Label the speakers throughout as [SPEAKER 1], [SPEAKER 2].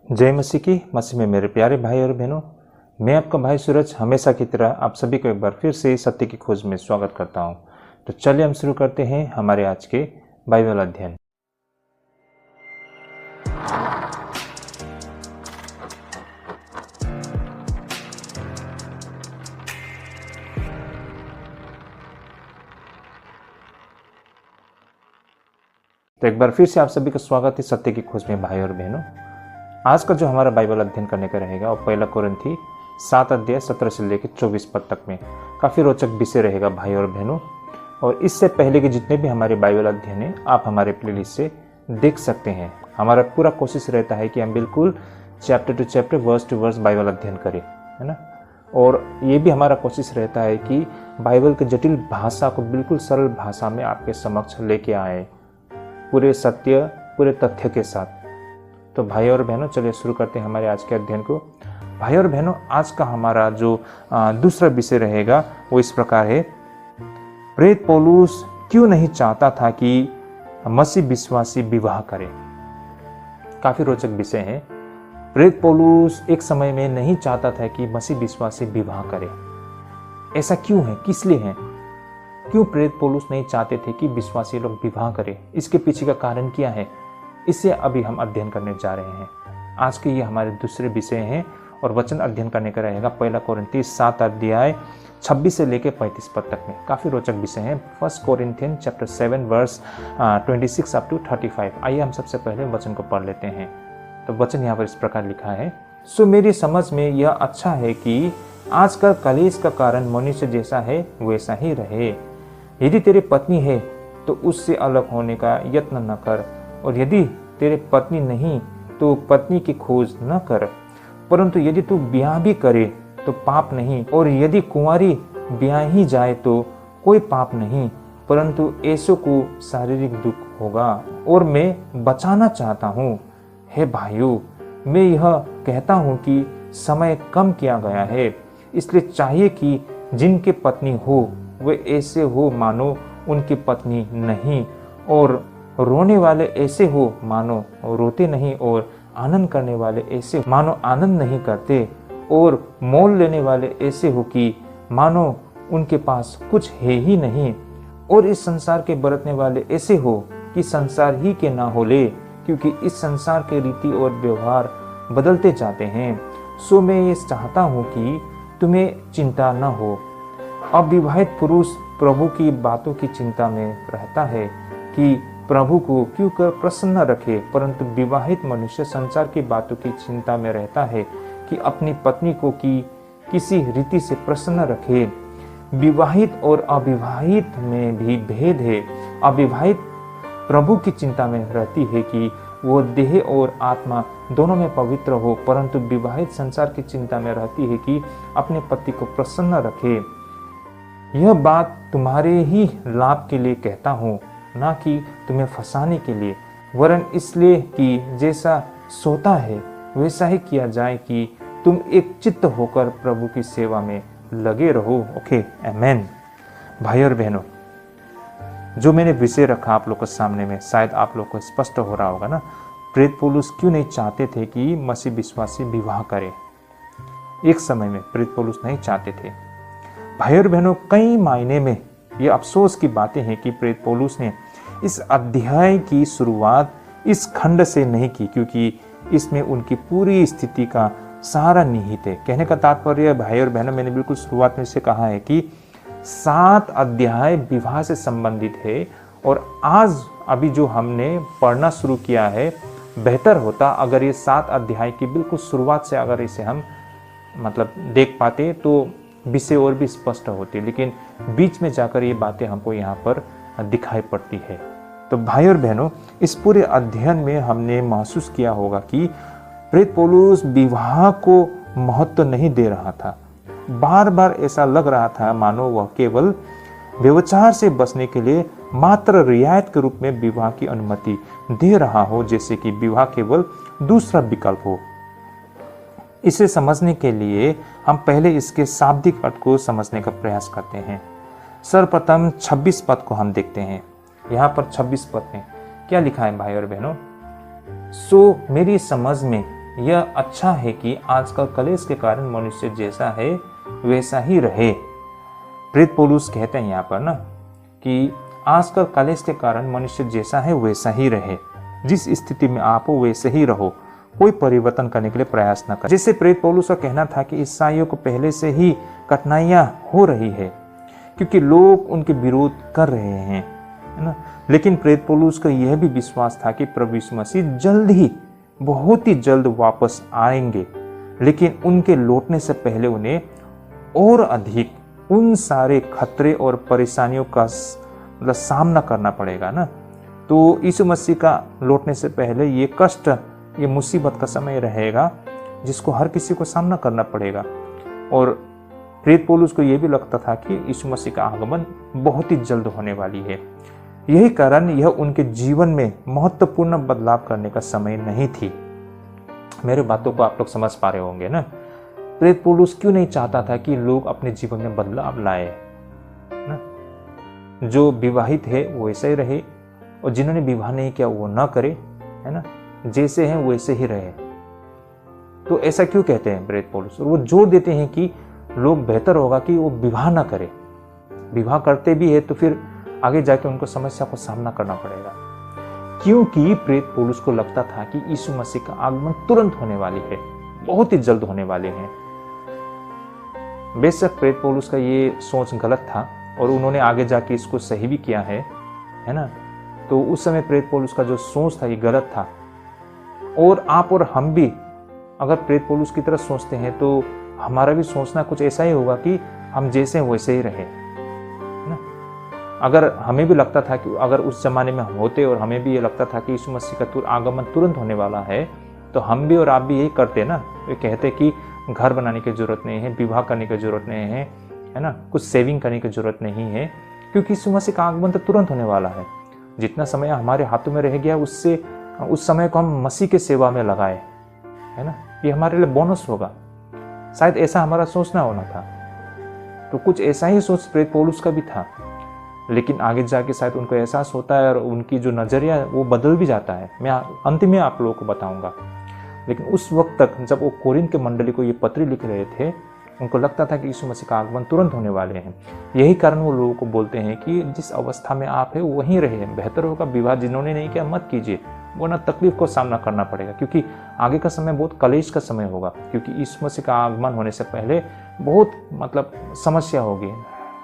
[SPEAKER 1] जय मसीह की। मसीह में मेरे प्यारे भाई और बहनों, मैं आपका भाई सूरज हमेशा की तरह आप सभी को एक बार फिर से सत्य की खोज में स्वागत करता हूं। तो चलिए हम शुरू करते हैं हमारे आज के बाइबल अध्ययन। तो एक बार फिर से आप सभी का स्वागत है सत्य की खोज में भाई और बहनों। आज का जो हमारा बाइबल अध्ययन करने का रहेगा वो पहला कोरिन्थी 7 अध्याय 17 से लेकर 24 पद तक में काफ़ी रोचक विषय रहेगा भाई और बहनों। और इससे पहले के जितने भी हमारे बाइबल अध्ययन है आप हमारे प्लेलिस्ट से देख सकते हैं। हमारा पूरा कोशिश रहता है कि हम बिल्कुल chapter to chapter verse to verse Bible अध्ययन करें, है ना। और ये भी हमारा कोशिश रहता है कि बाइबल के जटिल भाषा को बिल्कुल सरल भाषा में आपके समक्ष लेके आए, पूरे सत्य पूरे तथ्य के साथ। तो भाई और बहनों चलिए शुरू करते हैं हमारे आज के अध्ययन को। भाई और बहनों, आज का हमारा जो दूसरा विषय रहेगा वो इस प्रकार है, प्रेरित पौलुस क्यों नहीं चाहता था कि मसीह विश्वासी विवाह करे। काफी रोचक विषय है। प्रेरित पौलुस एक समय में नहीं चाहता था कि मसीह विश्वासी विवाह करे। ऐसा क्यों है, किस लिए है? क्यों प्रेरित पौलुस नहीं चाहते थे कि विश्वासी लोग विवाह करें? इसके पीछे का कारण क्या है, इसे अभी हम अध्ययन करने जा रहे हैं। आज के ये हमारे दूसरे विषय हैं और वचन अध्ययन करने का रहेगा पहला कोरिन्थी 7 अध्याय 26 से लेकर 35 पद तक में। काफ़ी रोचक विषय है। First Corinthian chapter 7 verse 26 up to 35। आइए हम सबसे पहले वचन को पढ़ लेते हैं। तो वचन यहाँ पर इस प्रकार लिखा है, सो मेरी समझ में यह अच्छा है कि आजकल कलेश का कारण मनुष्य जैसा है वैसा ही रहे। यदि तेरी पत्नी है तो उससे अलग होने का यत्न न कर, और यदि तेरे पत्नी नहीं तो पत्नी की खोज न कर। परंतु यदि तू ब्याह भी करे तो पाप नहीं, और यदि कुंवारी ब्याह ही जाए तो कोई पाप नहीं, परंतु ऐसों को शारीरिक दुख होगा और मैं बचाना चाहता हूँ। हे भाइयों, मैं यह कहता हूँ कि समय कम किया गया है, इसलिए चाहिए कि जिनके पत्नी हो वे ऐसे हो मानो उनकी पत्नी नहीं, और रोने वाले ऐसे हो मानो रोते नहीं, और आनंद करने वाले ऐसे मानो आनंद नहीं करते, और मोल लेने वाले ऐसे हो कि मानो उनके पास कुछ है ही नहीं, और इस संसार के बरतने वाले ऐसे हो कि संसार ही के ना हो ले, क्योंकि इस संसार के रीति और व्यवहार बदलते जाते हैं। सो मैं ये चाहता हूँ कि तुम्हें चिंता न हो। अविवाहित पुरुष प्रभु की बातों की चिंता में रहता है कि प्रभु को क्यों कर प्रसन्न रखे, परंतु विवाहित मनुष्य संसार की बातों की चिंता में रहता है कि अपनी पत्नी को किसी रीति से प्रसन्न रखे। विवाहित और अविवाहित में भी भेद है। अविवाहित प्रभु की चिंता में रहती है कि वो देह और आत्मा दोनों में पवित्र हो, परंतु विवाहित संसार की चिंता में रहती है कि अपने पति को प्रसन्न रखे। यह बात तुम्हारे ही लाभ के लिए कहता हूँ, ना कि तुम्हें फंसाने के लिए, वरन इसलिए कि जैसा सोता है वैसा ही किया जाए, कि तुम एक चित्त होकर प्रभु की सेवा में लगे रहो। ओके, आमेन। भाई और बहनों, जो मैंने विषय रखा आप लोग के सामने में, शायद आप लोग को स्पष्ट हो रहा होगा ना। प्रेरित पौलुस क्यों नहीं चाहते थे कि मसीह विश्वासी विवाह करे? एक समय में प्रेरित पौलुस नहीं चाहते थे। भाई और बहनों, कई मायने में ये अफसोस की बातें हैं कि प्रेरित पौलुस ने इस अध्याय की शुरुआत इस खंड से नहीं की, क्योंकि इसमें उनकी पूरी स्थिति का सारा निहित है। कहने का तात्पर्य भाई और बहनों, मैंने बिल्कुल शुरुआत में से कहा है कि 7 अध्याय विवाह से संबंधित है, और आज अभी जो हमने पढ़ना शुरू किया है, बेहतर होता अगर ये 7 अध्याय की बिल्कुल शुरुआत से अगर इसे हम देख पाते तो विषय और भी स्पष्ट होती, लेकिन बीच में जाकर ये बातें हमको यहाँ पर दिखाई पड़ती है। तो भाई और बहनों, इस पूरे अध्ययन में हमने महसूस किया होगा कि प्रेरित पौलुस विवाह को महत्व नहीं दे रहा था। बार बार ऐसा लग रहा था मानो वह केवल व्यभिचार से बचने के लिए मात्र रियायत के रूप में विवाह की अनुमति दे रहा हो, जैसे कि विवाह केवल दूसरा विकल्प हो। इसे समझने के लिए हम पहले इसके शाब्दिक अर्थ को समझने का प्रयास करते हैं। सर्वप्रथम 26 पद को हम देखते हैं। यहाँ पर 26 पद में क्या लिखा है भाई और बहनों? सो मेरी समझ में यह अच्छा है कि आजकल कलेश के कारण मनुष्य जैसा है वैसा ही रहे। प्रेरित पौलुस कहते हैं यहाँ पर ना कि आजकल कलेश के कारण मनुष्य जैसा है वैसा ही रहे, जिस स्थिति में आप हो वैसे ही रहो, कोई परिवर्तन करने के लिए प्रयास न करें। जिससे प्रेरित पौलुस का कहना था कि ईसाइयों को पहले से ही कठिनाइयां हो रही है क्योंकि लोग उनके विरोध कर रहे हैं, है ना। लेकिन प्रेरित पौलुस का यह भी विश्वास था कि प्रभु यीशु मसीह जल्द ही, बहुत ही जल्द वापस आएंगे, लेकिन उनके लौटने से पहले उन्हें और अधिक उन सारे खतरे और परेशानियों का सामना करना पड़ेगा ना। तो यीशु मसीह का लौटने से पहले ये कष्ट, ये मुसीबत का समय रहेगा जिसको हर किसी को सामना करना पड़ेगा। और प्रेरित पौलुस को ये भी लगता था कि यीशु मसीह का आगमन बहुत ही जल्द होने वाली है। यही कारण यह उनके जीवन में महत्वपूर्ण बदलाव करने का समय नहीं थी। मेरे बातों को आप लोग समझ पा रहे होंगे ना। प्रेरित पौलुस क्यों नहीं चाहता था कि लोग अपने जीवन में बदलाव लाए ना। जो विवाहित है वो वैसे ही रहे और जिन्होंने विवाह नहीं किया वो ना करे, है ना। जैसे हैं वैसे ही रहे। तो ऐसा क्यों कहते हैं प्रेरित पौलुस? और वो जोर देते हैं कि लोग बेहतर होगा कि वो विवाह ना करे। विवाह करते भी है तो फिर आगे जाके उनको समस्या को सामना करना पड़ेगा, क्योंकि प्रेरित पौलुस को लगता था कि यीशु मसीह का आगमन तुरंत होने वाली है, बहुत ही जल्द होने वाले हैं। बेशक प्रेरित पौलुस का ये सोच गलत था और उन्होंने आगे जाके इसको सही भी किया है ना। तो उस समय प्रेरित पौलुस का जो सोच था ये गलत था। और आप और हम भी अगर प्रेरित पौलुस की तरह सोचते हैं तो हमारा भी सोचना कुछ ऐसा ही होगा कि हम जैसे हैं वैसे ही रहे ना। अगर हमें भी लगता था कि अगर उस जमाने में हम होते और हमें भी ये लगता था कि यीशु मसीह का आगमन तुरंत होने वाला है, तो हम भी और आप भी यही करते ना। वे कहते कि घर बनाने की जरूरत नहीं है, विवाह करने की जरूरत नहीं है ना, कुछ सेविंग करने की जरूरत नहीं है, क्योंकि यीशु मसीह का आगमन तो तुरंत होने वाला है। जितना समय हमारे हाथों में रह गया उससे उस समय को हम मसीह के सेवा में लगाए, है ना। ये हमारे लिए बोनस होगा। शायद ऐसा हमारा सोचना होना था। तो कुछ ऐसा ही सोच प्रेरित पौलुस का भी था, लेकिन आगे जाके शायद उनको एहसास होता है और उनकी जो नजरिया वो बदल भी जाता है। मैं अंत में आप लोगों को बताऊंगा। लेकिन उस वक्त तक जब वो कोरिन्थ के मंडली को ये पत्री लिख रहे थे, उनको लगता था कि यीशु मसीह का आगमन तुरंत होने वाले हैं। यही कारण वो लोगों को बोलते हैं कि जिस अवस्था में आप है वहीं रहे, बेहतर होगा विवाह जिन्होंने नहीं किया मत कीजिए, वरना तकलीफ को सामना करना पड़ेगा, क्योंकि आगे का समय बहुत कलेश का समय होगा। क्योंकि यीशु मसीह का आगमन होने से पहले बहुत समस्या होगी,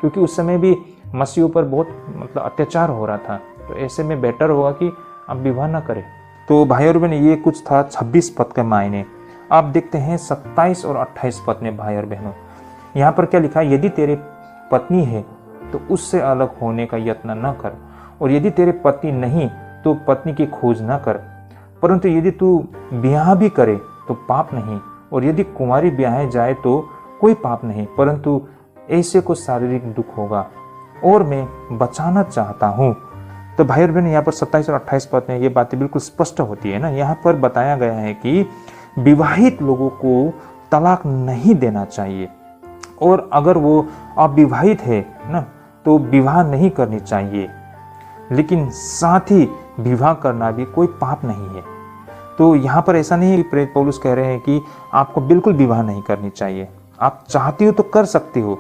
[SPEAKER 1] क्योंकि उस समय भी मसीह पर बहुत अत्याचार हो रहा था। तो ऐसे में बेटर होगा कि आप विवाह ना करें। तो भाई और बहन, ये कुछ था 26 पद के मायने। आप देखते हैं 27 और 28 पद में भाई और बहनों, यहाँ पर क्या लिखा है? यदि तेरे पत्नी है तो उससे अलग होने का यत्न न कर, और यदि तेरे पत्नी नहीं तो पत्नी की खोज न कर, परंतु यदि तू ब्याह भी करे तो पाप नहीं, और यदि कुंवारी ब्याहे जाए तो कोई पाप नहीं, परंतु ऐसे को शारीरिक दुख होगा और मैं बचाना चाहता हूँ। तो भाई और बहन, यहाँ पर 27 और 28 पद में ये बातें बिल्कुल स्पष्ट होती है ना। यहाँ पर बताया गया है कि विवाहित लोगों को तलाक नहीं देना चाहिए, और अगर वो अविवाहित है ना तो विवाह नहीं करनी चाहिए, लेकिन साथ ही विवाह करना भी कोई पाप नहीं है। तो यहाँ पर ऐसा नहीं है कि प्रेरित पौलुस कह रहे हैं कि आपको बिल्कुल विवाह नहीं करनी चाहिए। आप चाहती हो तो कर सकती हो,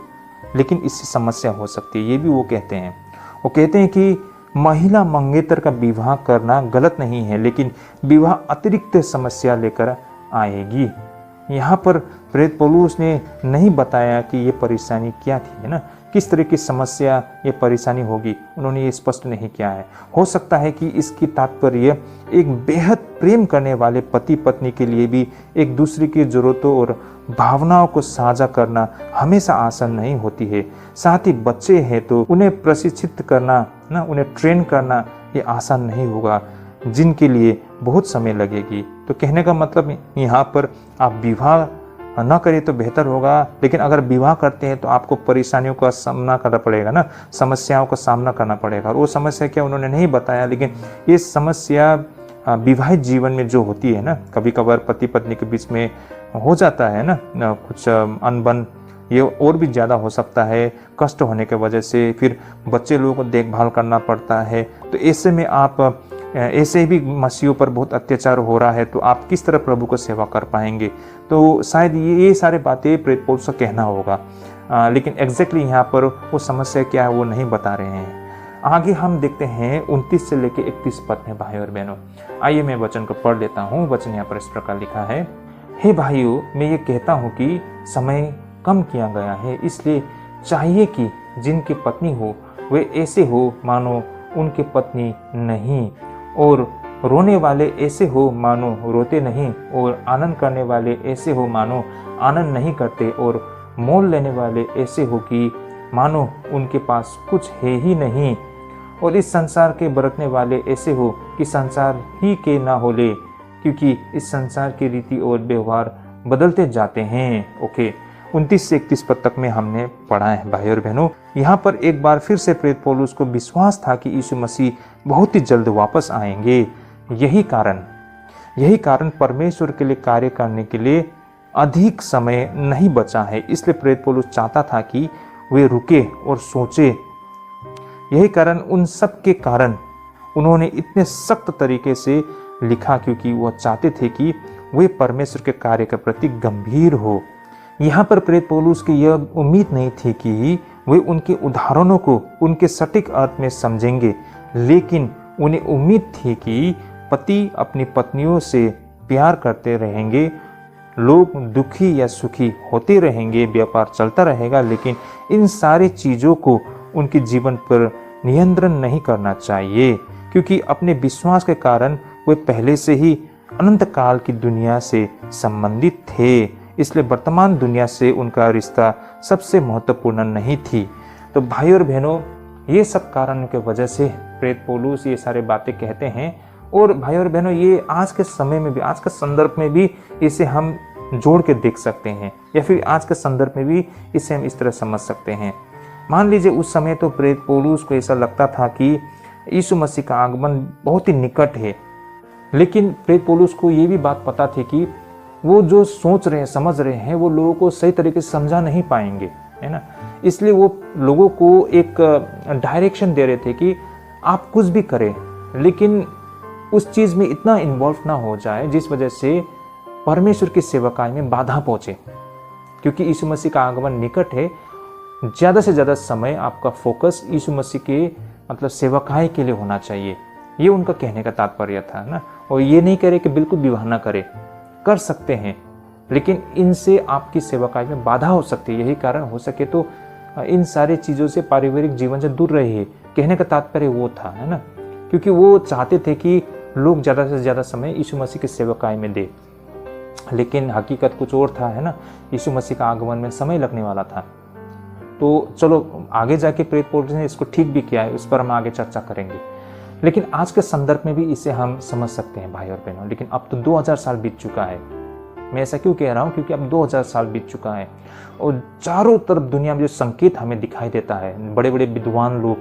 [SPEAKER 1] लेकिन इससे समस्या हो सकती है, ये भी वो कहते हैं। वो कहते हैं कि महिला मंगेतर का विवाह करना गलत नहीं है, लेकिन विवाह अतिरिक्त समस्या लेकर आएगी। यहाँ पर प्रेरित पौलुस ने नहीं बताया कि ये परेशानी क्या थी, है ना, किस तरह की समस्या ये परेशानी होगी, उन्होंने ये स्पष्ट नहीं किया है। हो सकता है कि इसकी तात्पर्य एक बेहद प्रेम करने वाले पति पत्नी के लिए भी एक दूसरे की जरूरतों और भावनाओं को साझा करना हमेशा आसान नहीं होती है। साथ ही बच्चे हैं तो उन्हें प्रशिक्षित करना ना, उन्हें ट्रेन करना ये आसान नहीं होगा, जिनके लिए बहुत समय लगेगी। तो कहने का मतलब यहाँ पर आप विवाह न करें तो बेहतर होगा, लेकिन अगर विवाह करते हैं तो आपको परेशानियों का सामना करना पड़ेगा ना, समस्याओं का सामना करना पड़ेगा। और वो समस्या क्या उन्होंने नहीं बताया, लेकिन ये समस्या विवाहित जीवन में जो होती है ना, कभी कभार पति पत्नी के बीच में हो जाता है ना कुछ अनबन, ये और भी ज़्यादा हो सकता है कष्ट होने की वजह से, फिर बच्चे लोगों को देखभाल करना पड़ता है। तो ऐसे में आप ऐसे भी मसीहों पर बहुत अत्याचार हो रहा है, तो आप किस तरह प्रभु को सेवा कर पाएंगे। तो शायद ये सारे बातें प्रेरित पौलुस को कहना होगा, लेकिन एग्जैक्टली यहाँ पर वो समस्या क्या है वो नहीं बता रहे हैं। आगे हम देखते हैं 29 से लेकर 31 पद में भाई और बहनों। आइए मैं वचन को पढ़ लेता हूँ। वचन यहाँ पर इस प्रकार लिखा है, हे भाइयों, मैं ये कहता हूँ कि समय कम किया गया है, इसलिए चाहिए कि जिनकी पत्नी हो वे ऐसे हो मानो उनकी पत्नी नहीं, और रोने वाले ऐसे हो मानो रोते नहीं, और आनंद करने वाले ऐसे हो मानो आनंद नहीं करते, और मोल लेने वाले ऐसे हो कि मानो उनके पास कुछ है ही नहीं, और इस संसार के बरतने वाले ऐसे हो कि संसार ही के ना हो ले, क्योंकि इस संसार की रीति और व्यवहार बदलते जाते हैं। ओके, 29 से 31 पद तक में हमने पढ़ा है भाई और बहनों। यहाँ पर एक बार फिर से प्रेरित पौलुस को विश्वास था कि यीशु मसीह बहुत ही जल्द वापस आएंगे। यही कारण परमेश्वर के लिए कार्य करने के लिए अधिक समय नहीं बचा है, इसलिए प्रेरित पौलुस चाहता था कि वे रुके और सोचे। यही कारण उन सब के कारण उन्होंने इतने सख्त तरीके से लिखा, क्योंकि वह चाहते थे कि वे परमेश्वर के कार्य के प्रति गंभीर हो। यहाँ पर प्रेरित पौलुस की यह उम्मीद नहीं थी कि वे उनके उदाहरणों को उनके सटीक अर्थ में समझेंगे, लेकिन उन्हें उम्मीद थी कि पति अपनी पत्नियों से प्यार करते रहेंगे, लोग दुखी या सुखी होते रहेंगे, व्यापार चलता रहेगा, लेकिन इन सारी चीज़ों को उनके जीवन पर नियंत्रण नहीं करना चाहिए, क्योंकि अपने विश्वास के कारण वे पहले से ही अनंत काल की दुनिया से संबंधित थे, इसलिए वर्तमान दुनिया से उनका रिश्ता सबसे महत्वपूर्ण नहीं थी। तो भाई और बहनों, ये सब कारणों की वजह से प्रेरित पौलुस ये सारे बातें कहते हैं। और भाई और बहनों, ये आज के समय में भी, आज के संदर्भ में भी इसे हम जोड़ के देख सकते हैं, या फिर आज के संदर्भ में भी इसे हम इस तरह समझ सकते हैं। मान लीजिए उस समय तो प्रेरित पौलुस को ऐसा लगता था कि यीशु मसीह का आगमन बहुत ही निकट है, लेकिन प्रेरित पौलुस को ये भी बात पता थी कि वो जो सोच रहे हैं, समझ रहे हैं, वो लोगों को सही तरीके से समझा नहीं पाएंगे, है ना। इसलिए वो लोगों को एक डायरेक्शन दे रहे थे कि आप कुछ भी करें, लेकिन उस चीज़ में इतना इन्वॉल्व ना हो जाए जिस वजह से परमेश्वर की सेवकाई में बाधा पहुँचे, क्योंकि यीशु मसीह का आगमन निकट है। ज़्यादा से ज़्यादा समय आपका फोकस यीशु मसीह के मतलब सेवकाई के लिए होना चाहिए, ये उनका कहने का तात्पर्य था ना। और ये नहीं कह रहे कि बिल्कुल विवाह ना करें, कर सकते हैं, लेकिन इनसे आपकी सेवकाई में बाधा हो सकती है। यही कारण हो सके तो इन सारी चीज़ों से, पारिवारिक जीवन से दूर रहिए, कहने का तात्पर्य वो था, है ना। क्योंकि वो चाहते थे कि लोग ज़्यादा से ज़्यादा समय यीशु मसीह की सेवकाई में दे, लेकिन हकीकत कुछ और था, है ना। यीशु मसीह का आगमन में समय लगने वाला था। तो चलो आगे जाके प्रेरित पौलुस ने इसको ठीक भी किया है, उस पर हम आगे चर्चा करेंगे, लेकिन आज के संदर्भ में भी इसे हम समझ सकते हैं भाई और बहनों। लेकिन अब तो 2000 साल बीत चुका है। मैं ऐसा क्यों कह रहा हूँ? क्योंकि अब 2000 साल बीत चुका है और चारों तरफ दुनिया में जो संकेत हमें दिखाई देता है, बड़े बड़े विद्वान लोग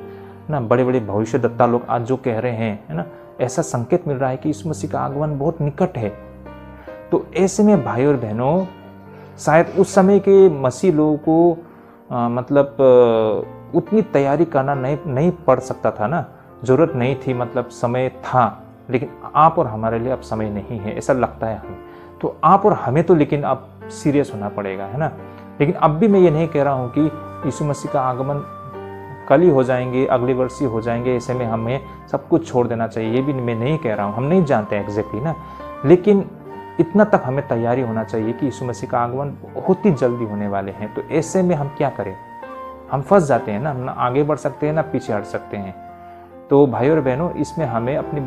[SPEAKER 1] ना, बड़े बड़े भविष्यद्वक्ता लोग आज जो कह रहे हैं, है ना, ऐसा संकेत मिल रहा है कि यीशु मसीह का आगमन बहुत निकट है। तो ऐसे में भाई और बहनों, शायद उस समय के मसीह लोगों को उतनी तैयारी करना नहीं पड़ सकता था ना, जरूरत नहीं थी, मतलब समय था। लेकिन आप और हमारे लिए अब समय नहीं है, ऐसा लगता है हमें। तो आप और हमें तो लेकिन अब सीरियस होना पड़ेगा, है ना। लेकिन अब भी मैं ये नहीं कह रहा हूँ कि यीशु मसीह का आगमन कल ही हो जाएंगे, अगले वर्ष ही हो जाएंगे, ऐसे में हमें सब कुछ छोड़ देना चाहिए, ये भी मैं नहीं कह रहा हूँ। हम नहीं जानते एग्जैक्टली ना, लेकिन इतना तक हमें तैयारी होना चाहिए कि यीशु मसीह का आगमन बहुत ही जल्दी होने वाले हैं। तो ऐसे में हम क्या करें? हम फंस जाते हैं ना, हम ना आगे बढ़ सकते हैं ना पीछे हट सकते हैं। तो भाई और बहनों, इसमें हमें अपने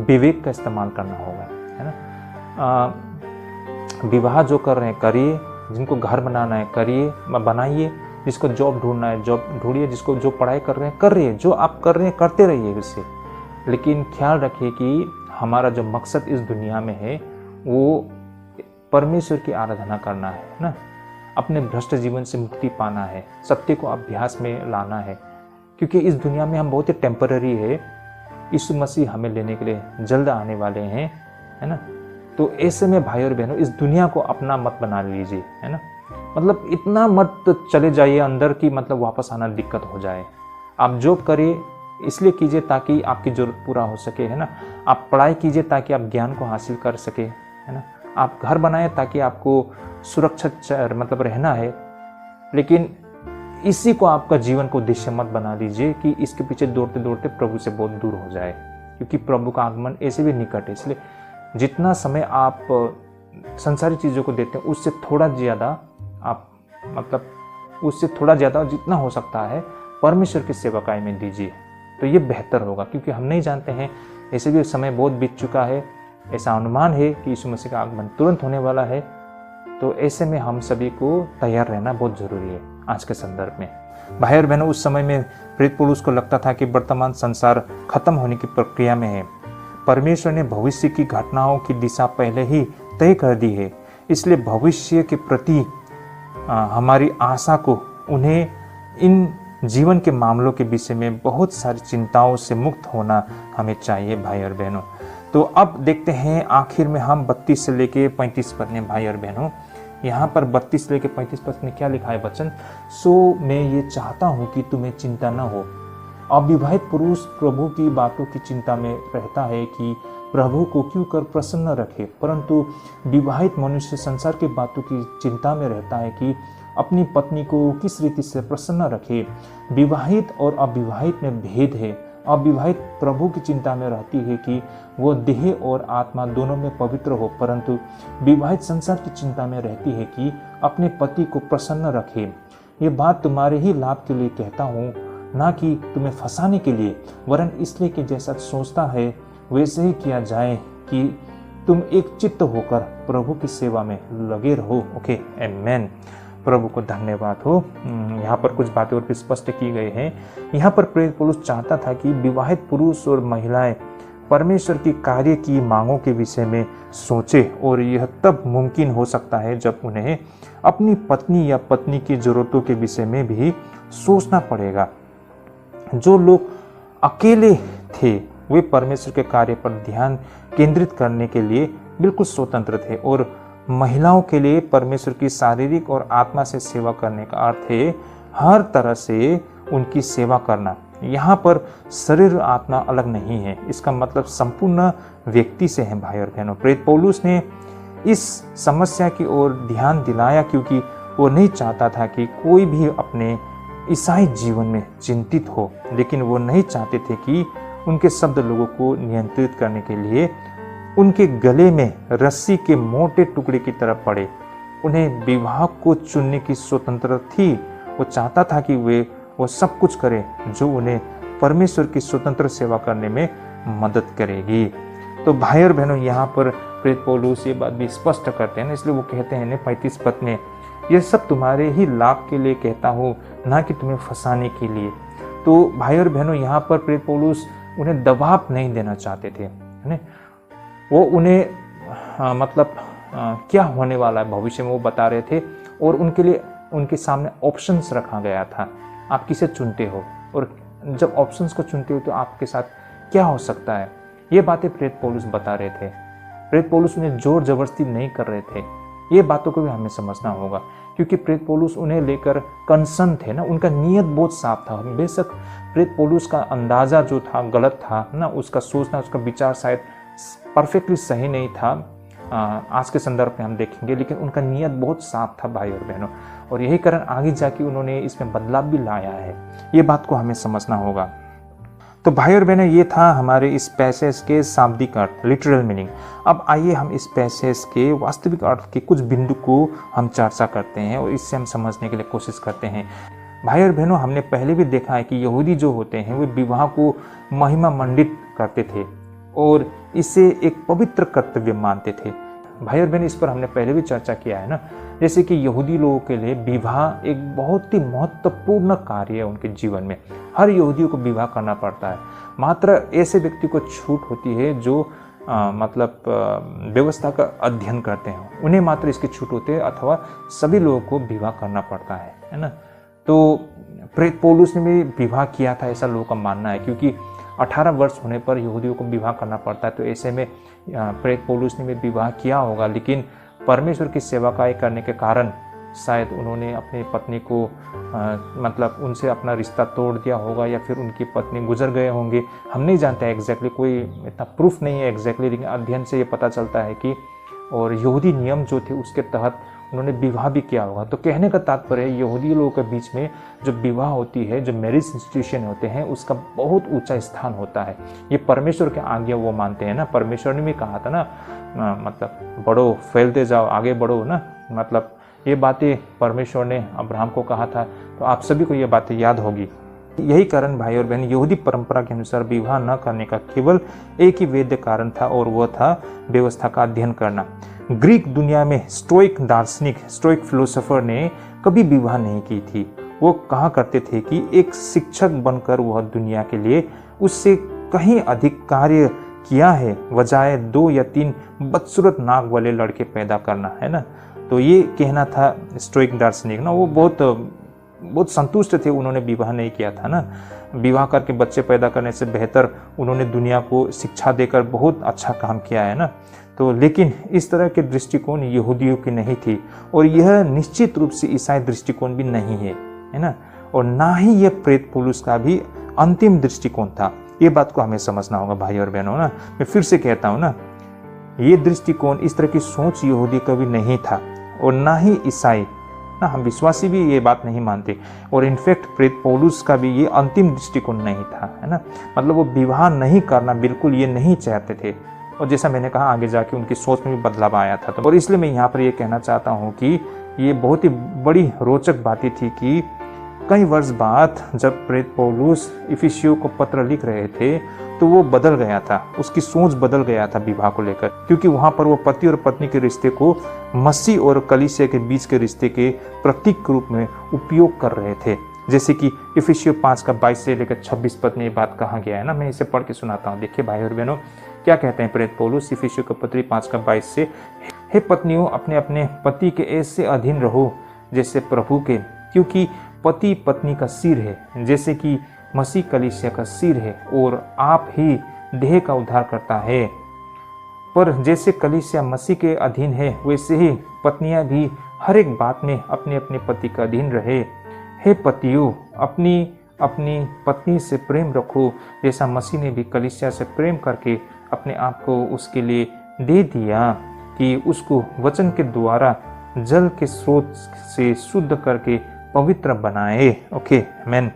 [SPEAKER 1] विवेक का इस्तेमाल करना होगा, है ना। विवाह जो कर रहे हैं करिए, जिनको घर बनाना है करिए, बनाइए, जिसको जॉब ढूंढना है जॉब ढूंढिए, जिसको जो पढ़ाई कर रहे हैं कर रहिए, जो आप कर रहे हैं करते रहिए उससे। लेकिन ख्याल रखिए कि हमारा जो मकसद इस दुनिया में है वो परमेश्वर की आराधना करना है ना, अपने भ्रष्ट जीवन से मुक्ति पाना है, सत्य को अभ्यास में लाना है, क्योंकि इस दुनिया में हम बहुत ही टेम्पररी है। यीशु मसीह हमें लेने के लिए जल्द आने वाले हैं, है ना। तो ऐसे में भाई और बहनों, इस दुनिया को अपना मत बना लीजिए, है ना। मतलब इतना मत चले जाइए अंदर की मतलब वापस आना दिक्कत हो जाए। आप जॉब करिए, इसलिए कीजिए ताकि आपकी जरूरत पूरा हो सके, है ना। आप पढ़ाई कीजिए ताकि आप ज्ञान को हासिल कर सके, है ना। आप घर बनाए ताकि आपको सुरक्षित मतलब रहना है, लेकिन इसी को आपका जीवन को उद्देश्य मत बना लीजिए कि इसके पीछे दौड़ते दौड़ते प्रभु से बहुत दूर हो जाए, क्योंकि प्रभु का आगमन ऐसे भी निकट है। इसलिए जितना समय आप संसारी चीज़ों को देते हैं उससे थोड़ा ज़्यादा आप उससे थोड़ा ज़्यादा जितना हो सकता है परमेश्वर की सेवकाई में दीजिए, तो ये बेहतर होगा। क्योंकि हम नहीं जानते हैं, ऐसे भी समय बहुत बीत चुका है, ऐसा अनुमान है कि यीशु मसीह का आगमन तुरंत होने वाला है। तो ऐसे में हम सभी को तैयार रहना बहुत ज़रूरी है आज के संदर्भ में। भाई और बहनों, उस समय में प्रेरित पौलुस को लगता था कि वर्तमान संसार खत्म होने की प्रक्रिया में है। परमेश्वर ने भविष्य की घटनाओं की दिशा पहले ही तय कर दी है, इसलिए भविष्य के प्रति हमारी आशा को उन्हें इन जीवन के मामलों के विषय में बहुत सारी चिंताओं से मुक्त होना हमें चाहिए भाई और बहनों। तो अब देखते हैं आखिर में हम 32 से लेके 35 पद में भाई और बहनों, यहाँ पर 32 से लेके 35 पद में क्या लिखा है वचन, सो मैं ये चाहता हूँ कि तुम्हें चिंता न हो। अविवाहित पुरुष प्रभु की बातों की चिंता में रहता है कि प्रभु को क्यों कर प्रसन्न रखे, परंतु विवाहित मनुष्य संसार की बातों की चिंता में रहता है कि अपनी पत्नी को किस रीति से प्रसन्न रखे। विवाहित और अविवाहित में भेद है। अविवाहित प्रभु की चिंता में रहती है कि वो देह और आत्मा दोनों में पवित्र हो, परंतु विवाहित संसार की चिंता में रहती है कि अपने पति को प्रसन्न रखे। ये बात तुम्हारे ही लाभ के लिए कहता हूँ, ना कि तुम्हें फंसाने के लिए, वरन इसलिए कि जैसा सोचता है वैसे ही किया जाए कि तुम एक चित्त होकर प्रभु की सेवा में लगे रहो। ओके, आमेन। प्रभु को धन्यवाद हो। यहाँ पर कुछ बातें और भी स्पष्ट की गई हैं। यहाँ पर प्रेरित पौलुस चाहता था कि विवाहित पुरुष और महिलाएं परमेश्वर की कार्य की मांगों के विषय में सोचे, और यह तब मुमकिन हो सकता है जब उन्हें अपनी पत्नी या पत्नी की जरूरतों के विषय में भी सोचना पड़ेगा। जो लोग अकेले थे वे परमेश्वर के कार्य पर ध्यान केंद्रित करने के लिए बिल्कुल स्वतंत्र थे, और महिलाओं के लिए परमेश्वर की शारीरिक और आत्मा से सेवा करने का अर्थ है हर तरह से उनकी सेवा करना। यहाँ पर शरीर और आत्मा अलग नहीं है, इसका मतलब संपूर्ण व्यक्ति से है भाई और बहनों। प्रेरित पौलुस ने इस समस्या की ओर ध्यान दिलाया क्योंकि वो नहीं चाहता था कि कोई भी अपने ईसाई जीवन में चिंतित हो, लेकिन वो नहीं चाहते थे कि उनके शब्द लोगों को नियंत्रित करने के लिए उनके गले में रस्सी के मोटे टुकड़े की तरह पड़े। उन्हें विवाह को चुनने की स्वतंत्रता थी। वो चाहता था कि वो सब कुछ करें जो उन्हें परमेश्वर की स्वतंत्र सेवा करने में मदद करेगी। तो भाई और बहनों, यहाँ पर प्रेरित पौलुस ये बात भी स्पष्ट करते हैं ना, इसलिए वो कहते हैं 35 पद में, यह सब तुम्हारे ही लाभ के लिए कहता हूँ, ना कि तुम्हें फंसाने के लिए। तो भाई और बहनों, यहाँ पर प्रेरित पौलुस उन्हें दबाव नहीं देना चाहते थे, है ना। वो उन्हें क्या होने वाला है भविष्य में वो बता रहे थे, और उनके लिए उनके सामने ऑप्शंस रखा गया था। आप किसे चुनते हो, और जब ऑप्शंस को चुनते हो तो आपके साथ क्या हो सकता है, ये बातें प्रेरित पौलुस बता रहे थे। प्रेरित पौलुस उन्हें जोर जबरदस्ती नहीं कर रहे थे। ये बातों को भी हमें समझना होगा, क्योंकि प्रेरित पौलुस उन्हें लेकर कंसर्न थे ना, उनका नियत बहुत साफ था। बेशक प्रेरित पौलुस का अंदाजा जो था गलत था ना, उसका सोचना, उसका विचार शायद परफेक्टली सही नहीं था, आज के संदर्भ में हम देखेंगे, लेकिन उनका नियत बहुत साफ था भाई और बहनों, और यही कारण आगे जाके उन्होंने इसमें बदलाव भी लाया है। ये बात को हमें समझना होगा। तो भाई और बहनों, ये था हमारे इस पैसेज के शाब्दिक अर्थ, लिटरल मीनिंग। अब आइए हम इस पैसेज के वास्तविक अर्थ के कुछ बिंदु को हम चर्चा करते हैं और इससे हम समझने के लिए कोशिश करते हैं। भाई और बहनों, हमने पहले भी देखा है कि यहूदी जो होते हैं वे विवाह को महिमा मंडित करते थे और इसे एक पवित्र कर्तव्य मानते थे। भाई और बहन, इस पर हमने पहले भी चर्चा किया है ना, जैसे कि यहूदी लोगों के लिए विवाह एक बहुत ही महत्वपूर्ण कार्य है उनके जीवन में। हर यहूदियों को विवाह करना पड़ता है। मात्र ऐसे व्यक्ति को छूट होती है जो व्यवस्था का अध्ययन करते हैं, उन्हें मात्र इसकी छूट होती है, अथवा सभी लोगों को विवाह करना पड़ता है ना। तो प्रेरित पौलुस ने भी विवाह किया था, ऐसा लोगों का मानना है, क्योंकि 18 वर्ष होने पर यहूदियों को विवाह करना पड़ता है। तो ऐसे में प्रेरित पौलुस ने भी विवाह किया होगा, लेकिन परमेश्वर की सेवा करने के कारण शायद उन्होंने अपनी पत्नी को मतलब उनसे अपना रिश्ता तोड़ दिया होगा या फिर उनकी पत्नी गुजर गए होंगे, हम नहीं जानते हैं एग्जैक्टली, कोई इतना प्रूफ नहीं है एग्जैक्टली, लेकिन अध्ययन से ये पता चलता है कि और यहूदी नियम जो थे उसके तहत उन्होंने विवाह भी किया होगा। तो कहने का तात्पर्य है यहूदी लोगों के बीच में जो विवाह होती है, जो मैरिज इंस्टीट्यूशन होते हैं, उसका बहुत ऊंचा स्थान होता है। ये परमेश्वर के आज्ञा वो मानते हैं ना, परमेश्वर ने भी कहा था ना, मतलब बढ़ो, फैलते जाओ, आगे बढ़ो ना, मतलब ये बातें परमेश्वर ने अब्राहम को कहा था। तो आप सभी को ये बातें याद होगी। यही कारण भाई और बहन, यहूदी परंपरा के अनुसार विवाह न करने का केवल एक ही वैध कारण था और वह था व्यवस्था का अध्ययन करना। ग्रीक दुनिया में स्टोइक दार्शनिक, स्टोइक फिलोसोफर ने कभी विवाह नहीं की थी। वो कहा करते थे कि एक शिक्षक बनकर वह दुनिया के लिए उससे कहीं अधिक कार्य किया है बजाय 2 या 3 बदसूरत नाक वाले लड़के पैदा करना, है ना। तो ये कहना था स्टोइक दार्शनिक ना, वो बहुत संतुष्ट थे, उन्होंने विवाह नहीं किया था ना। विवाह करके बच्चे पैदा करने से बेहतर उन्होंने दुनिया को शिक्षा देकर बहुत अच्छा काम किया है ना। तो लेकिन इस तरह के दृष्टिकोण यहूदियों की नहीं थी और यह निश्चित रूप से ईसाई दृष्टिकोण भी नहीं है ना, और ना ही यह प्रेत पौलुस का भी अंतिम दृष्टिकोण था। ये बात को हमें समझना होगा भाई और बहनों ना। मैं फिर से कहता हूँ ना, ये दृष्टिकोण, इस तरह की सोच यहूदी का भी नहीं था और ना ही ईसाई ना, हम विश्वासी भी ये बात नहीं मानते। और इनफैक्ट प्रेत पौलुस का भी ये अंतिम दृष्टिकोण नहीं था, है ना। मतलब वो विवाह नहीं करना बिल्कुल ये नहीं चाहते थे, और जैसा मैंने कहा आगे जाके उनकी सोच में भी बदलाव आया था। तो और इसलिए मैं यहाँ पर ये कहना चाहता हूँ कि ये बहुत ही बड़ी रोचक बातें थी कि कई वर्ष बाद जब प्रेत पौलुस इफिसियों को पत्र लिख रहे थे तो वो बदल गया था, उसकी सोच बदल गया था विवाह को लेकर, क्योंकि वहाँ पर वो पति और पत्नी के रिश्ते को मसीह और कलीसिया के बीच के रिश्ते के प्रतीक के रूप में उपयोग कर रहे थे। जैसे कि इफिसियों 5 का 22 से लेकर 26 पद में ये बात कहा गया है ना। मैं इसे पढ़ के सुनाता हूँ। देखिए भाई और बहनों, क्या कहते हैं प्रेत पौलुस इफिसियों का पत्री 5 का 22 से, हे पत्नियों, अपने अपने पति के ऐसे अधीन रहो जैसे प्रभु के, क्योंकि पति पत्नी का सिर है, जैसे कि मसीह कलीसिया का सिर है और आप ही देह का उद्धार करता है। पर जैसे कलीसिया मसीह के अधीन है, वैसे ही पत्नियां भी हर एक बात में अपने अपने पति का अधीन रहे। हे पतियों, अपनी अपनी पत्नी से प्रेम रखो, जैसा मसीह ने भी कलीसिया से प्रेम करके अपने आप को उसके लिए दे दिया, कि उसको वचन के द्वारा जल के स्रोत से शुद्ध करके पवित्र बनाए। ओके, आमीन।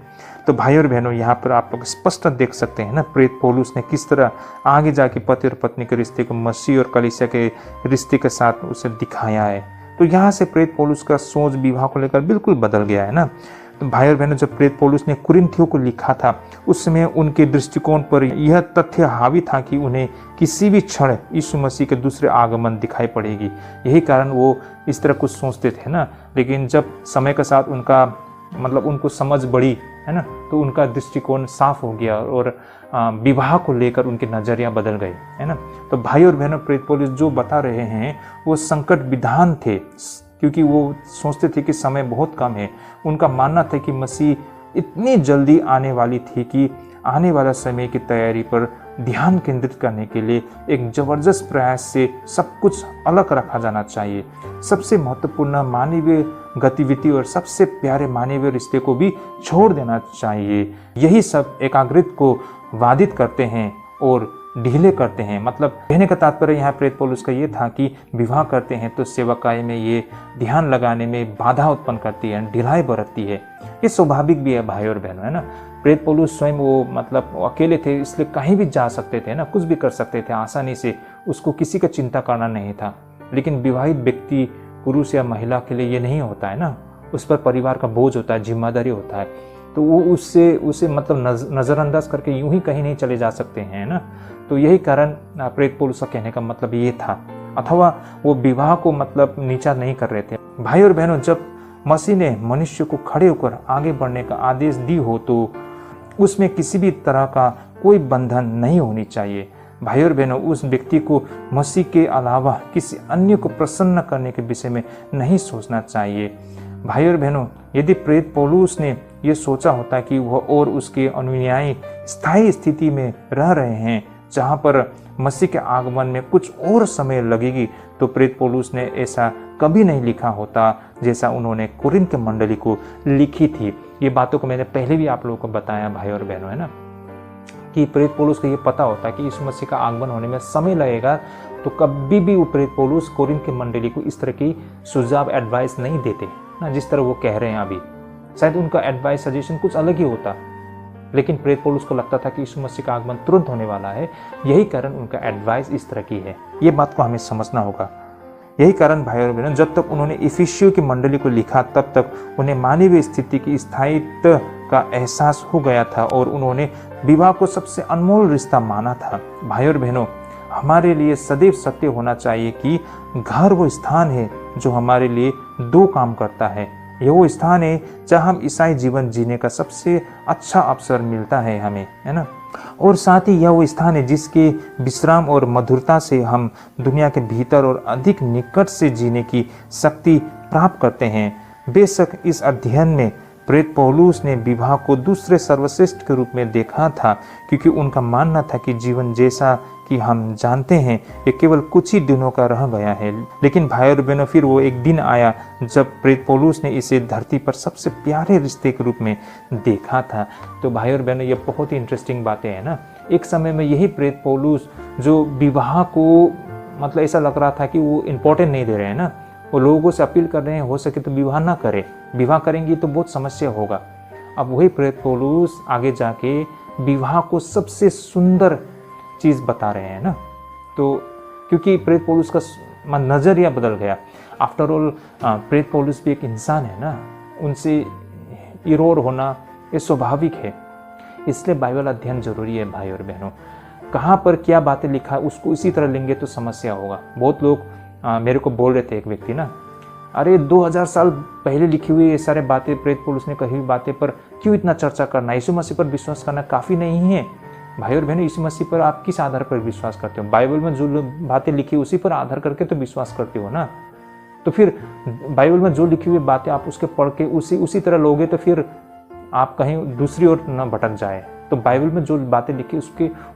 [SPEAKER 1] तो भाई और बहनों, यहाँ पर आप लोग स्पष्ट देख सकते हैं ना, प्रेत पौलुस ने किस तरह आगे जाके पति और पत्नी के रिश्ते को मसीह और कलीसिया के रिश्ते के साथ उसे दिखाया है। तो यहाँ से प्रेत पौलुस का सोच विवाह को लेकर बिल्कुल बदल गया है ना। तो भाई और बहनों, जब प्रेत पौलुस ने कुरिन्थियों को लिखा था, उस समय उनके दृष्टिकोण पर यह तथ्य हावी था कि उन्हें किसी भी क्षण यीशु मसीह के दूसरे आगमन दिखाई पड़ेगी। यही कारण वो इस तरह कुछ सोचते थे ना। लेकिन जब समय के साथ उनका मतलब उनको समझ बढ़ी, है ना, तो उनका दृष्टिकोण साफ हो गया और विवाह को लेकर उनके नजरिया बदल गए, है ना। तो भाई और बहनों, प्रेत पौलुस जो बता रहे हैं वो संकट विधान थे, क्योंकि वो सोचते थे कि समय बहुत कम है। उनका मानना था कि मसीह इतनी जल्दी आने वाली थी कि आने वाला समय की तैयारी पर ध्यान केंद्रित करने के लिए एक जबरदस्त प्रयास से सब कुछ अलग रखा जाना चाहिए। सबसे महत्वपूर्ण मानवीय गतिविधि और सबसे प्यारे मानवीय रिश्ते को भी छोड़ देना चाहिए। यही सब एकाग्रता को बाधित करते हैं और ढीले करते हैं। मतलब कहने का तात्पर्य यहाँ प्रेत पौलुस का ये था कि विवाह करते हैं तो सेवकाई में ये ध्यान लगाने में बाधा उत्पन्न करती है, ढिलाई बरतती है। ये स्वाभाविक भी है भाई और बहनों, है ना। प्रेत पौलुस स्वयं वो मतलब अकेले थे, इसलिए कहीं भी जा सकते थे ना, कुछ भी कर सकते थे आसानी से, उसको किसी का चिंता करना नहीं था। लेकिन विवाहित व्यक्ति पुरुष या महिला के लिए ये नहीं होता है ना, उस पर परिवार का बोझ होता है, जिम्मेदारी होता है, तो वो उसे मतलब नज़रअंदाज करके यूं ही कहीं नहीं चले जा सकते हैं ना। तो यही कारण प्रेत पौलुस का कहने का मतलब ये था, अथवा वो विवाह को मतलब नीचा नहीं कर रहे थे। भाई और बहनों, जब मसीह ने मनुष्य को खड़े होकर आगे बढ़ने का आदेश दी हो तो उसमें किसी भी तरह का कोई बंधन नहीं होनी चाहिए। भाई और बहनों, उस व्यक्ति को मसीह के अलावा किसी अन्य को प्रसन्न करने के विषय में नहीं सोचना चाहिए। भाई और बहनों, यदि प्रेत पौलुस ने यह सोचा होता कि वह और उसके अनुयायी स्थायी स्थिति में रह रहे हैं जहां पर मसीह के आगमन में कुछ और समय लगेगी, तो प्रेत पौलुस ने ऐसा कभी नहीं लिखा होता जैसा उन्होंने कोरिन्थ के मंडली को लिखी थी। ये बातों को मैंने पहले भी आप लोगों को बताया भाई और बहनों, है ना, कि प्रेरित पौलुस को ये पता होता है कि यीशु मसीह का आगमन होने में समय लगेगा, तो कभी भी वो प्रेरित पौलुस कोरिन्थ की मंडली को इस तरह की सुझाव एडवाइस नहीं देते ना, जिस तरह वो कह रहे हैं अभी। शायद उनका एडवाइस सजेशन कुछ अलग ही होता, लेकिन प्रेरित पौलुस को लगता था कि यीशु मसीह का आगमन तुरंत होने वाला है, यही कारण उनका एडवाइस इस तरह की है। ये बात को हमें समझना होगा। यही कारण भाई और बहनों, जब तक उन्होंने इफिसियों की मंडली को लिखा तब तक उन्हें मानवीय स्थिति की स्थायित्व का एहसास हो गया था और उन्होंने विवाह को सबसे अनमोल रिश्ता माना था। भाई और बहनों, हमारे लिए सदैव सत्य होना चाहिए कि घर वो स्थान है जो हमारे लिए दो काम करता है। यह वो स्थान है जहाँ हम ईसाई जीवन जीने का सबसे अच्छा अवसर मिलता है हमें, है ना, और साथ ही यह वो स्थान है जिसके विश्राम और मधुरता से हम दुनिया के भीतर और अधिक निकट से जीने की शक्ति प्राप्त करते हैं। बेशक इस अध्ययन में प्रेरित पौलुस ने विवाह को दूसरे सर्वश्रेष्ठ के रूप में देखा था, क्योंकि उनका मानना था कि जीवन जैसा कि हम जानते हैं ये केवल कुछ ही दिनों का रह गया है। लेकिन भाई और बहनों, फिर वो एक दिन आया जब प्रेरित पौलुस ने इसे धरती पर सबसे प्यारे रिश्ते के रूप में देखा था। तो भाई और बहनों, ये बहुत ही इंटरेस्टिंग बातें हैं ना। एक समय में यही प्रेरित पौलुस जो विवाह को मतलब ऐसा लग रहा था कि वो इम्पोर्टेंट नहीं दे रहे हैं ना, वो लोगों से अपील कर रहे हैं हो सके तो विवाह ना करें, विवाह करेंगी तो बहुत समस्या होगा। अब वही प्रेरित पौलुस आगे जाके विवाह को सबसे सुंदर चीज़ बता रहे हैं ना। तो क्योंकि प्रेरित पौलुस का नज़रिया बदल गया। आफ्टर ऑल प्रेरित पौलुस भी एक इंसान है ना, उनसे इरोर होना ये स्वाभाविक है। इसलिए बाइबल अध्ययन जरूरी है भाई और बहनों। कहाँ पर क्या बातें लिखा है उसको इसी तरह लेंगे तो समस्या होगा। बहुत लोग मेरे को बोल रहे थे, एक व्यक्ति ना, अरे 2000 साल पहले लिखी हुई ये सारे बातें प्रेरित पौलुस ने कही हुई बातें पर क्यों इतना चर्चा करना, यीशु मसीह पर विश्वास करना काफ़ी नहीं है। भाई और बहनों, यीशु मसीह पर आप किस आधार पर विश्वास करते हो? बाइबल में जो बातें लिखी उसी पर आधार करके तो विश्वास करते हो ना। तो फिर बाइबल में जो लिखी हुई बातें आप उसके पढ़ के उसी तरह लोगे तो फिर आप कहीं दूसरी ओर न भटक जाए। तो बाइबल में जो बातें लिखी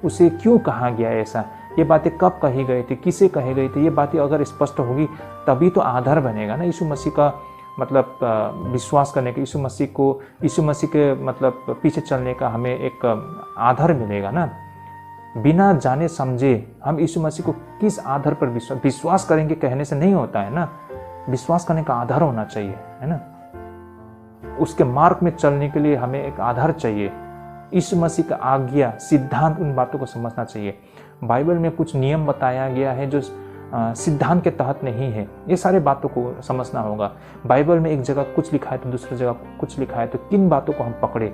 [SPEAKER 1] उसे क्यों कहा गया है ऐसा, ये बातें कब कही गई थी, किसे कही गई थी, ये बातें अगर स्पष्ट होगी तभी तो आधार बनेगा ना यीशु मसीह का मतलब विश्वास करने का, यीशु मसीह के मतलब पीछे चलने का हमें एक आधार मिलेगा ना। बिना जाने समझे हम यीशु मसीह को किस आधार पर विश्वास करेंगे कहने से नहीं होता है ना। विश्वास करने का आधार होना चाहिए, है ना। उसके मार्ग में चलने के लिए हमें एक आधार चाहिए। यीशु मसीह का आज्ञा, सिद्धांत, उन बातों को समझना चाहिए। बाइबल में कुछ नियम बताया गया है जो सिद्धांत के तहत नहीं है, ये सारे बातों को समझना होगा। बाइबल में एक जगह कुछ लिखा है तो दूसरी जगह कुछ लिखा है, तो किन बातों को हम पकड़े,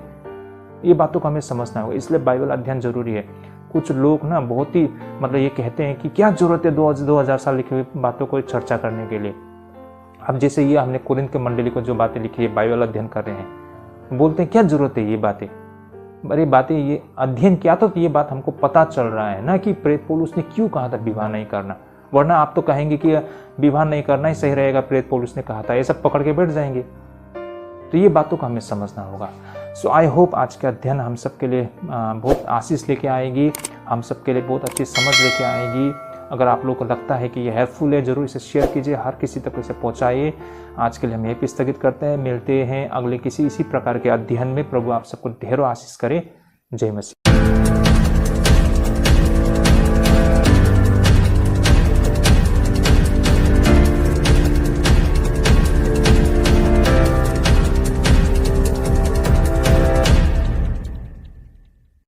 [SPEAKER 1] ये बातों को हमें समझना होगा। इसलिए बाइबल अध्ययन जरूरी है। कुछ लोग ना बहुत ही मतलब ये कहते हैं कि क्या जरूरत है 2000 साल लिखी हुई बातों को चर्चा करने के लिए। अब जैसे ये हमने कोरिन्थ के मंडली को जो बातें लिखी है बाइबल अध्ययन कर रहे हैं, बोलते हैं क्या जरूरत है ये बातें, अरे बातें ये अध्ययन किया तो ये बात हमको पता चल रहा है ना कि प्रेरित पौलुस ने क्यों कहा था विवाह नहीं करना। वरना आप तो कहेंगे कि विवाह नहीं करना ही सही रहेगा, प्रेरित पौलुस ने कहा था, ये सब पकड़ के बैठ जाएंगे। तो ये बातों को हमें समझना होगा। सो आई होप आज का अध्ययन हम सब के लिए बहुत आशीष लेके आएगी, हम सब के लिए बहुत अच्छी समझ लेके आएगी। अगर आप लोगों को लगता है कि ये हेल्पफुल है, जरूर इसे शेयर कीजिए, हर किसी तक इसे पहुंचाइए। आज के लिए हम यहीं पे स्थगित करते हैं, मिलते हैं अगले किसी इसी प्रकार के अध्ययन में। प्रभु आप सबको ढेरों आशीष करे। जय मसीह।